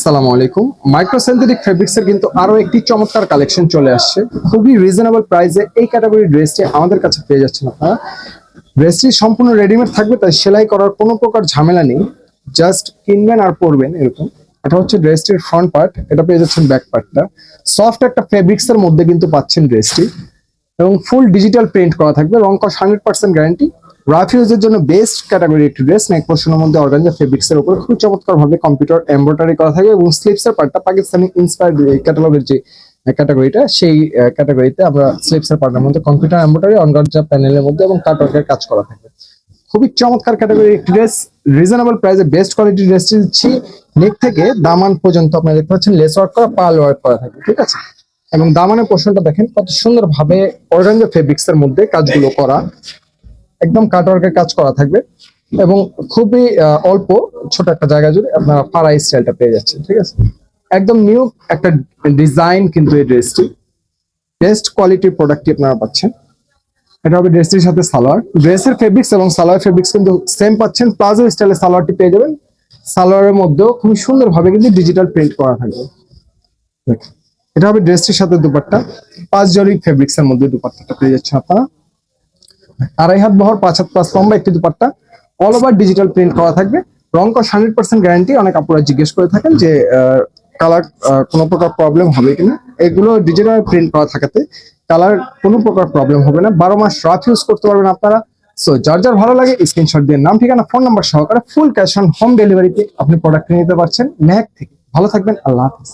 আসসালামু আলাইকুম। Micro synthetic ফেব্রিক্সের কিন্তু আরো একটি চমৎকার কালেকশন চলে আসছে। খুবই রিজনেবল প্রাইসে এই ক্যাটাগরির ড্রেসটি আমাদের কাছে পেয়ে যাচ্ছেন আপনারা। ড্রেসটি সম্পূর্ণ রেডিমেড থাকবে, তাই সেলাই করার কোনো প্রকার ঝামেলা নেই। জাস্ট কিনবেন আর পরবেন এরকম। এটা হচ্ছে ড্রেসটির ফ্রন্ট পার্ট, এটা পেয়ে যাচ্ছেন ব্যাক পার্টটা। সফট একটা ফেব্রিক্সের মধ্যে কিন্তু পাচ্ছেন ড্রেসটি, এবং ফুল ডিজিটাল প্রিন্ট করা থাকবে। রং কস 100% গ্যারান্টি। রাফ ইউজের জন্য বেস্ট ক্যাটাগরি একটি ড্রেস। নেক পোর্শনের মধ্যে অর্গানজা ফেব্রিক্স এর উপর খুব চমৎকার ভাবে কম্পিউটার এমব্রয়ডারি করা থাকবে, এবং স্লিপস এর পার্টটা পাকিস্তানি ইন্সপায়ার্ড ক্যাটালগের যে ক্যাটাগরিটা, সেই ক্যাটাগরিতে আমরা স্লিপস এর পার্টের মধ্যে কম্পিউটার এমব্রয়ডারি অর্গানজা প্যানেলের মধ্যে এবং কাটওয়ার্কের কাজ করা থাকবে। খুবই চমৎকার ক্যাটাগরি একটি ড্রেস, রিজনেবল প্রাইসে বেস্ট কোয়ালিটির ড্রেসটি দিচ্ছি। নেক থেকে দামান পর্যন্ত আপনারা দেখতে পাচ্ছেন লেস ওয়ার্ক করা, পার্ল ওয়ার্ক করা থাকবে, ঠিক আছে। এবং দামানের পোর্শনটা দেখেন কত সুন্দর ভাবে অর্গানজা ফেব্রিক্স এর মধ্যে কাজগুলো করা, একদম কাটওয়ার্কের কাজ করা থাকবে, এবং খুবই অল্প ছোট একটা জায়গা জুড়ে আপনারা ফাড়া স্টাইলটা পেয়ে যাচ্ছেন, ঠিক আছে। একদম নিউ একটা ডিজাইন কিন্তু এই ড্রেসটি, বেস্ট কোয়ালিটির প্রোডাক্টটি আপনারা পাচ্ছেন। এটা হবে ড্রেসটির সাথে সালোয়ার। ড্রেসের ফেব্রিক্স এবং সালোয়ার ফেব্রিক্স কিন্তু সেম পাচ্ছেন। প্লাজো স্টাইলের সালোয়ারটি পেয়ে যাবেন। সালোয়ারের মধ্যেও খুবই সুন্দর ভাবে কিন্তু ডিজিটাল প্রিন্ট করা থাকবে। এটা হবে ড্রেসটির সাথে দুপাট্টা। 5 জরি ফেব্রিক্স এর মধ্যে দুপাট্টাটা পেয়ে যাচ্ছেন আপনারা। 2.5 হাত বহর, 5 হাত প্লাস লম্বা একটি dupatta. All over digital print করা থাকবে। রং কস 100% গ্যারান্টি। অনেক আপুরা জিজ্ঞেস করে থাকেন যে কালার কোনো প্রকার প্রবলেম হবে কিনা। এগুলো ডিজিটাল প্রিন্ট করা থাকাতে কালার কোনো প্রকার প্রবলেম হবে না। 12 মাস রাফ ইউজ করতে পারবেন আপনারা। সো যার যার ভালো লাগে স্ক্রিনশট দিয়ে নাম, ঠিকানা, ফোন নাম্বার সহকারে ফুল ক্যাশ অন হোম ডেলিভারিতে আপনি প্রোডাক্ট নিতে পারছেন মেহেক থেকে। ভালো থাকবেন, আল্লাহ হাফেজ।